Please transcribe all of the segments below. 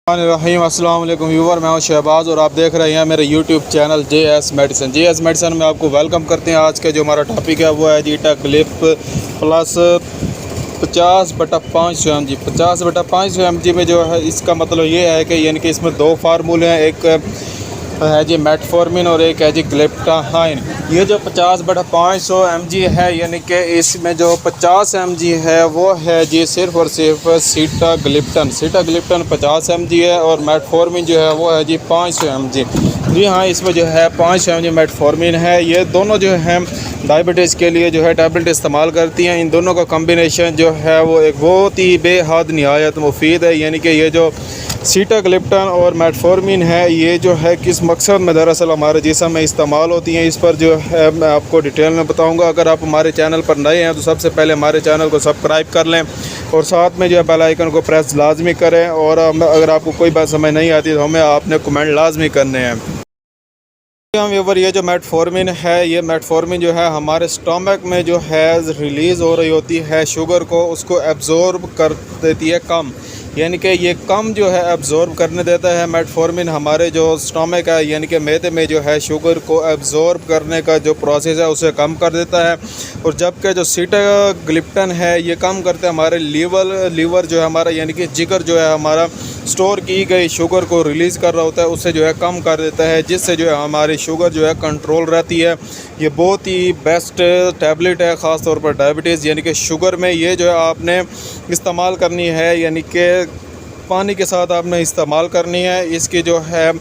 रहीम अस्सलाम वालेकुम व्यूवर, मैं हूं शहबाज और आप देख रहे हैं मेरे YouTube channel JS medicine. JS medicine में आपको वेलकम करते हैं। आज का जो हमारा टॉपिक है वो है zeta clip plus 50/500 mg। 50/500 mg में जो है इसका मतलब ये है कि यानी कि इसमें दो फार्मूले हैं, एक है जी मेटफॉर्मिन और एक है जी ग्लिप्टाहाइन। ये जो 50/500 mg है यानी कि इसमें जो 50 mg है वो है जी सिर्फ और सिर्फ सीटाग्लिप्टन 50 mg है और मेटफॉर्मिन जो है वो है जी 500 mg। जी हाँ, इसमें जो है 500 mg मेटफॉर्मिन है। ये दोनों जो है डायबिटीज़ के लिए जो है टैबलेट इस्तेमाल करती हैं। इन दोनों का कम्बिनेशन जो है वो एक बहुत ही बेहद निहायत मुफीद है। यानी कि ये जो सीटाग्लिप्टन और मेटफॉर्मिन है ये जो है किस मकसद में दरअसल हमारे जिस्म में इस्तेमाल होती हैं, इस पर जो है मैं आपको डिटेल में बताऊंगा। अगर आप हमारे चैनल पर नए हैं तो सबसे पहले हमारे चैनल को सब्सक्राइब कर लें और साथ में जो है बेल आइकन को प्रेस लाजमी करें। और अगर आपको कोई बात समझ नहीं आती तो हमें आपने कमेंट लाजमी करने हैं। व्यूवर, ये जो मेटफॉर्मिन है ये मेटफॉर्मिन जो है हमारे स्टमक में जो है रिलीज़ हो रही होती है शुगर को, उसको एब्जॉर्ब कर देती है कम। यानी कि ये कम जो है एब्जॉर्ब करने देता है मेटफॉर्मिन हमारे जो स्टमक है यानी कि मैदे में जो है शुगर को एब्जॉर्ब करने का जो प्रोसेस है उसे कम कर देता है। और जबकि जो सीटाग्लिप्टन है ये कम करते हैं हमारे लीवर जो है हमारा यानी कि जिगर जो है हमारा स्टोर की गई शुगर को रिलीज़ कर रहा होता है, उससे जो है कम कर देता है, जिससे जो है हमारी शुगर जो है कंट्रोल रहती है। ये बहुत ही बेस्ट टैबलेट है ख़ास तौर पर डायबिटीज़ यानी कि शुगर में। ये जो है आपने इस्तेमाल करनी है यानी कि पानी के साथ आपने इस्तेमाल करनी है। इसकी जो है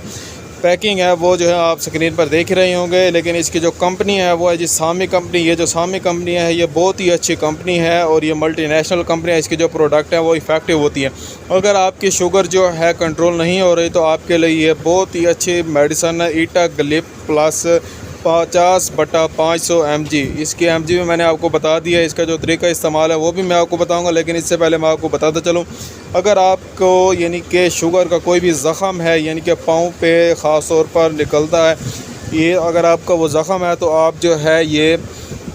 पैकिंग है वो जो है आप स्क्रीन पर देख रहे होंगे, लेकिन इसकी जो कंपनी है वो है जी सामी कंपनी। ये जो सामी कंपनी है ये बहुत ही अच्छी कंपनी है और ये मल्टीनेशनल कंपनी है। इसकी जो प्रोडक्ट है वो इफ़ेक्टिव होती है। अगर आपकी शुगर जो है कंट्रोल नहीं हो रही तो आपके लिए ये बहुत ही अच्छी मेडिसन है ईटाग्लिप प्लस 50/500 mg। इसकी mg में मैंने आपको बता दिया है। इसका जो तरीका इस्तेमाल है वो भी मैं आपको बताऊंगा, लेकिन इससे पहले मैं आपको बताता चलूँ, अगर आपको यानी कि शुगर का कोई भी ज़ख़म है यानी कि पाँव पे ख़ास तौर पर निकलता है, ये अगर आपका वो ज़ख़म है तो आप जो है ये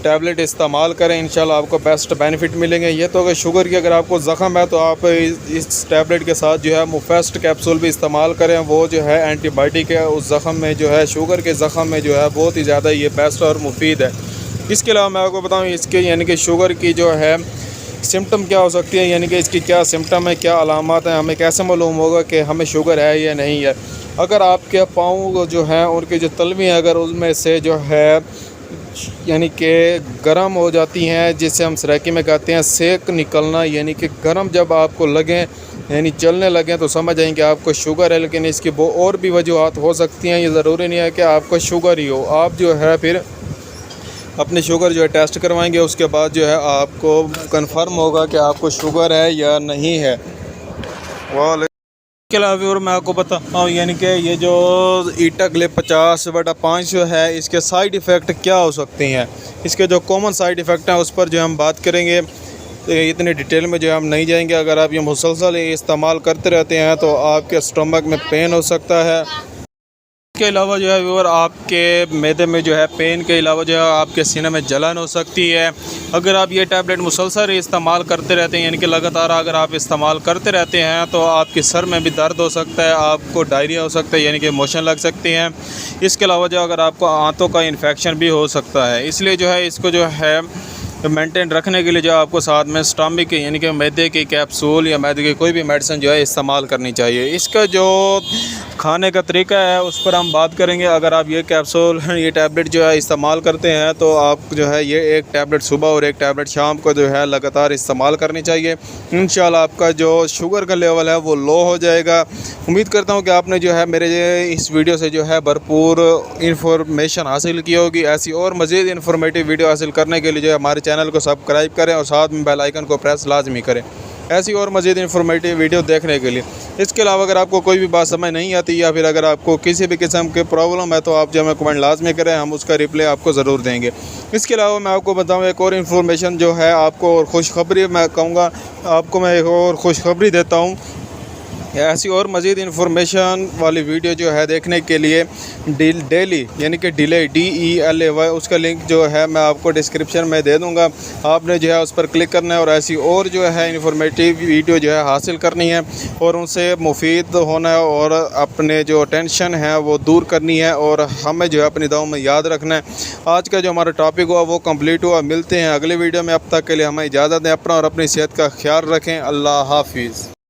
टैबलेट इस्तेमाल करें, इंशाल्लाह आपको बेस्ट बेनिफिट मिलेंगे। ये तो अगर शुगर की अगर आपको ज़ख़म है तो आप इस टैबलेट के साथ जो है मुफेस्ट कैप्सूल भी इस्तेमाल करें। वो जो है एंटीबायोटिक है, उस ज़ख़म में जो है शुगर के ज़ख़म में जो है बहुत ही ज़्यादा ये बेस्ट और मुफीद है। इसके अलावा मैं आपको बताऊँ इसके यानी कि शुगर की जो है सिम्टम क्या हो सकती है, यानी कि इसकी क्या सिम्टम है, क्या अलामत हैं, हमें कैसे मालूम होगा कि हमें शुगर है या नहीं है। अगर आपके पाँव जो हैं उनकी जो तलवी है अगर उसमें से जो है यानी कि गर्म हो जाती हैं, जिसे हम सराकी में कहते हैं सेक निकलना, यानी कि गर्म जब आपको लगें यानी चलने लगें तो समझ आएँ कि आपको शुगर है। लेकिन इसकी वो और भी वजूहत हो सकती हैं, ये ज़रूरी नहीं है कि आपको शुगर ही हो। आप जो है फिर अपनी शुगर जो है टेस्ट करवाएंगे, उसके बाद जो है आपको कंफर्म होगा कि आपको शुगर है या नहीं है। इसके अलावा मैं आपको बताता हूँ यानी कि ये जो ईटाग्लिप 50/500 है इसके साइड इफ़ेक्ट क्या हो सकते हैं। इसके जो कॉमन साइड इफ़ेक्ट हैं उस पर जो हम बात करेंगे, तो इतनी डिटेल में जो हम नहीं जाएंगे। अगर आप ये मुसलसल इस्तेमाल करते रहते हैं तो आपके स्टमक में पेन हो सकता है। इसके अलावा जो है व्यूअर आपके मैदे में जो है पेन के अलावा जो है आपके सीने में जलन हो सकती है। अगर आप ये टैबलेट मुसलसल इस्तेमाल करते रहते हैं यानी कि लगातार अगर आप इस्तेमाल करते रहते हैं तो आपके सर में भी दर्द हो सकता है, आपको डायरिया हो सकता है यानी कि मोशन लग सकते हैं। इसके अलावा जो अगर आपको आंतों का इन्फेक्शन भी हो सकता है। इसलिए जो है इसको जो है मेंटेन रखने के लिए जो आपको साथ में स्टमक के यानी कि मैदे की कैप्सूल या मैदे की कोई भी मेडिसिन जो है इस्तेमाल करनी चाहिए। इसका जो खाने का तरीका है उस पर हम बात करेंगे। अगर आप ये कैप्सूल ये टैबलेट जो है इस्तेमाल करते हैं तो आप जो है ये एक टैबलेट सुबह और एक टैबलेट शाम को जो है लगातार इस्तेमाल करनी चाहिए। इंशाल्लाह आपका जो शुगर का लेवल है वो लो हो जाएगा। उम्मीद करता हूँ कि आपने जो है मेरे इस वीडियो से जो है भरपूर इंफॉर्मेशन हासिल की होगी। ऐसी और मज़ीद इन्फॉर्मेटिव वीडियो हासिल करने के लिए जो है हमारे चैनल को सब्सक्राइब करें और साथ में बेल आइकन को प्रेस लाजमी करें ऐसी और मज़ीद इन्फॉर्मेटिव वीडियो देखने के लिए। इसके अलावा अगर आपको कोई भी बात समझ नहीं आती या फिर अगर आपको किसी भी किस्म की प्रॉब्लम है तो आप जो हमें कमेंट लाजमी करें, हम उसका रिप्लाई आपको ज़रूर देंगे। इसके अलावा मैं आपको बताऊं एक और इन्फॉर्मेशन जो है आपको और खुशखबरी मैं कहूँगा आपको, मैं एक और खुशखबरी देता हूँ ऐसी और मज़ीद इन्फॉर्मेशन वाली वीडियो जो है देखने के लिए डेली यानी कि डिले DELAY उसका लिंक जो है मैं आपको डिस्क्रिप्शन में दे दूंगा। आपने जो है उस पर क्लिक करना है और ऐसी और जो है इन्फॉर्मेटिव वीडियो जो है हासिल करनी है और उनसे मुफीद होना है और अपने जो टेंशन है वो दूर करनी है और हमें जो है अपनी दुआओं में याद रखना है। आज का जो हमारा टॉपिक हुआ वो कंप्लीट हुआ। मिलते हैं अगले वीडियो में, अब तक के लिए हमें इजाज़त दें। अपना और अपनी सेहत का ख्याल रखें। अल्लाह हाफिज़।